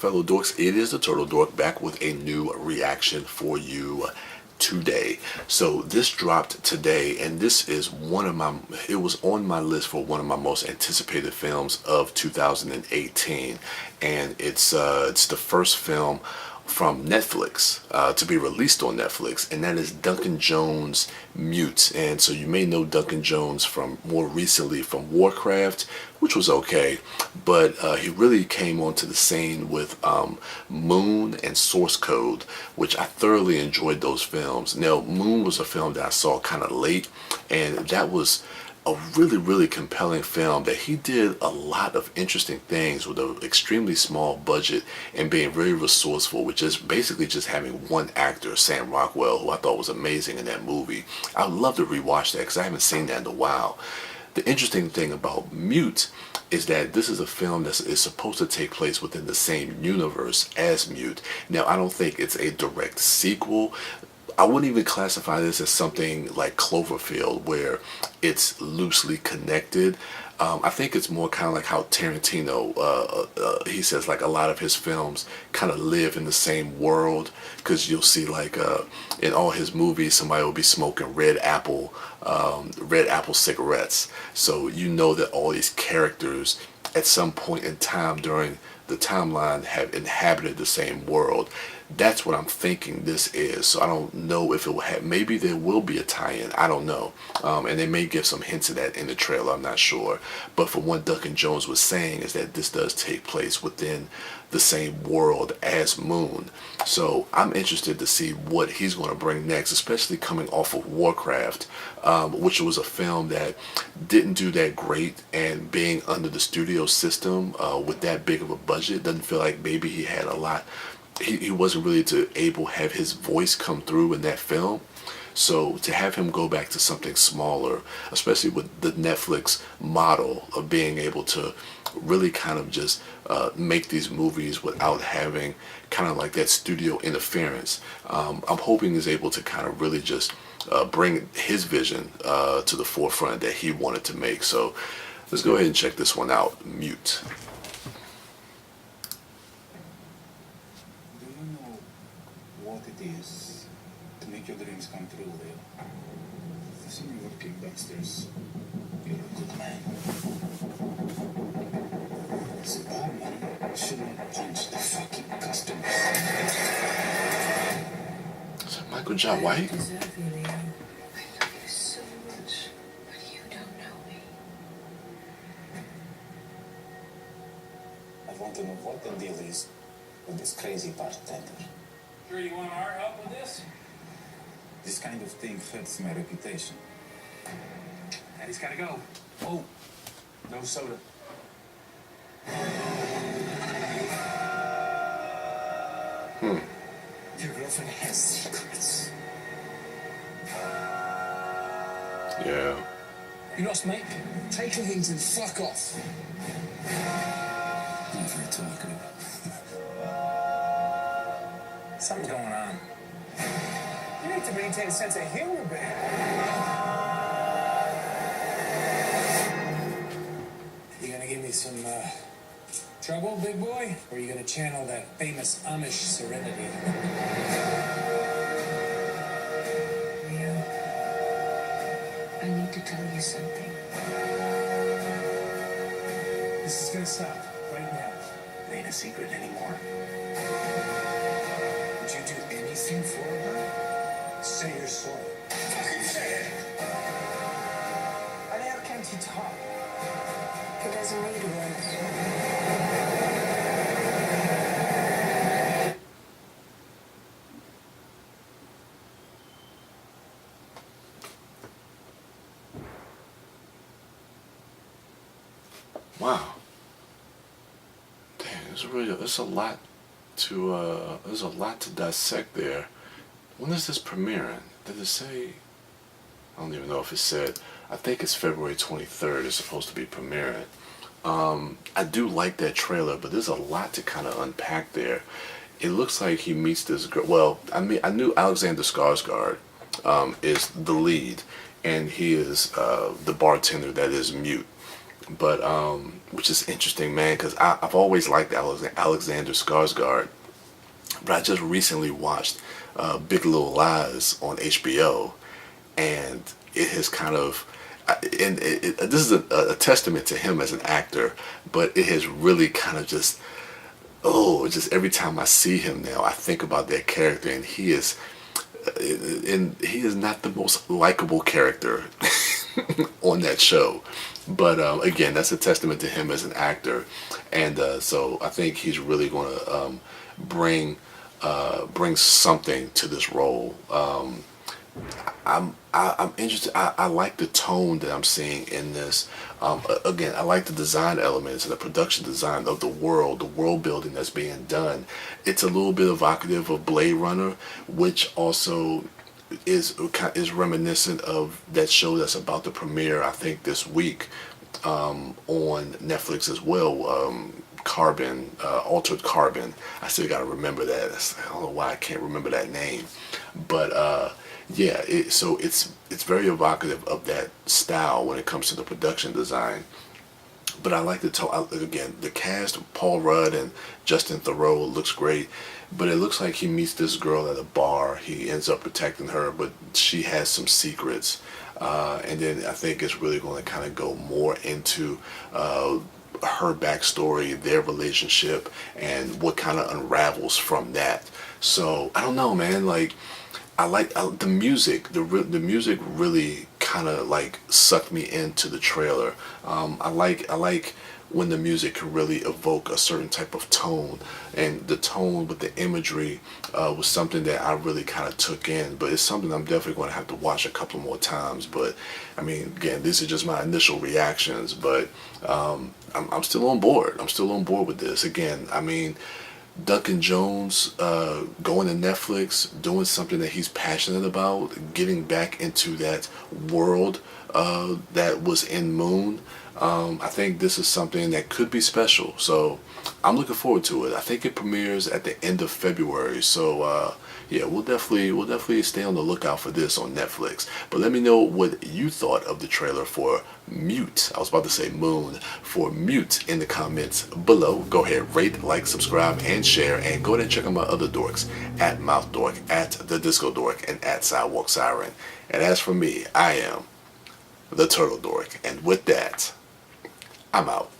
fellow dorks, it is the Turtle Dork back with a new reaction for you today. So this dropped today, and this is it was on my list for one of my most anticipated films of 2018, and it's the first film from Netflix to be released on Netflix, and that is Duncan Jones' Mute. And so you may know Duncan Jones from more recently from Warcraft, which was okay, but he really came onto the scene with Moon and Source Code, which I thoroughly enjoyed those films. Now, Moon was a film that I saw kind of late, and that was a really compelling film that he did a lot of interesting things with an extremely small budget and being very resourceful with just basically just having one actor, Sam Rockwell, who I thought was amazing in that movie. I would love to rewatch that because I haven't seen that in a while. The interesting thing about Mute is that this is a film that is supposed to take place within the same universe as Mute. Now, I don't think it's a direct sequel. I wouldn't even classify this as something like Cloverfield, where it's loosely connected. I think it's more kind of like how Tarantino, he says like a lot of his films kind of live in the same world, because you'll see like in all his movies somebody will be smoking red apple cigarettes. So you know that all these characters at some point in time during the timeline have inhabited the same world. That's what I'm thinking this is. So I don't know if it will have, maybe there will be a tie-in, I don't know, and they may give some hints of that in the trailer, I'm not sure. But from what Duncan Jones was saying is that this does take place within the same world as Moon. So I'm interested to see what he's going to bring next, especially coming off of Warcraft, which was a film that didn't do that great, and being under the studio system with that big of a budget, doesn't feel like maybe he had a lot. He wasn't really able to have his voice come through in that film. So to have him go back to something smaller, especially with the Netflix model of being able to really kind of just make these movies without having kind of like that studio interference, I'm hoping he's able to kind of really just bring his vision to the forefront that he wanted to make. So let's go ahead and check this one out. Mute. What it is to make your dreams come true, Leo. I've seen you working gangsters. You're a good man. As a barman, shouldn't punch the fucking customer. Is that Michael J. White? I deserve you, Leo. I love you so much, but you don't know me. I want to know what the deal is with this crazy bartender. Sure you want our help with this? This kind of thing hurts my reputation. Daddy's gotta go. Oh, no soda. Your girlfriend has secrets. Yeah. You lost mate? Take your things and fuck off. Never talking. Something's going on. You need to maintain a sense of humor, man. You gonna give me some trouble, big boy? Or are you gonna channel that famous Amish serenity? Leo, I need to tell you something. This is gonna stop right now. It ain't a secret anymore. Would you do anything for her? Say you're sorry. Fucking say it! Why the hell can't you talk? He doesn't need words. Wow. Dang, there's a lot to dissect there. When is this premiering? Did it say? I don't even know if it said. I think it's February 23rd. It's supposed to be premiering. I do like that trailer, but there's a lot to kind of unpack there. It looks like he meets this girl. Well, I knew Alexander Skarsgard is the lead, and he is the bartender that is Mute. but which is interesting, man, because I've always liked Alexander Skarsgard, but I just recently watched Big Little Lies on HBO, and it has kind of, and this is a testament to him as an actor, but it has really kind of just, oh, just every time I see him now, I think about that character, and he is not the most likable character on that show. But again, that's a testament to him as an actor, and so I think he's really going to bring something to this role. I'm interested. I like the tone that I'm seeing in this. Again, I like the design elements and the production design of the world building that's being done. It's a little bit evocative of Blade Runner, which also is reminiscent of that show that's about to premiere, I think, this week on Netflix as well. Altered Carbon. I still got to remember that. I don't know why I can't remember that name, but yeah. So it's very evocative of that style when it comes to the production design. But I like again, the cast. Paul Rudd and Justin Theroux looks great, but it looks like he meets this girl at a bar. He ends up protecting her, but she has some secrets, and then I think it's really going to kind of go more into her backstory, their relationship, and what kind of unravels from that. So I don't know, man. Like, the music. The music really kind of like sucked me into the trailer. I like when the music can really evoke a certain type of tone, and the tone with the imagery was something that I really kind of took in. But it's something I'm definitely going to have to watch a couple more times. But I mean, again, these are just my initial reactions. But I'm still on board. I'm still on board with this. Again, I mean, Duncan Jones going to Netflix, doing something that he's passionate about, getting back into that world that was in Moon. I think this is something that could be special. So I'm looking forward to it. I think it premieres at the end of February. So yeah, we'll definitely stay on the lookout for this on Netflix. But let me know what you thought of the trailer for Mute. I was about to say Moon. For Mute in the comments below. Go ahead, rate, like, subscribe, and share. And go ahead and check out my other dorks at MouthDork, at TheDiscoDork, and at Sidewalk Siren. And as for me, I am the Turtle Dork. And with that, I'm out.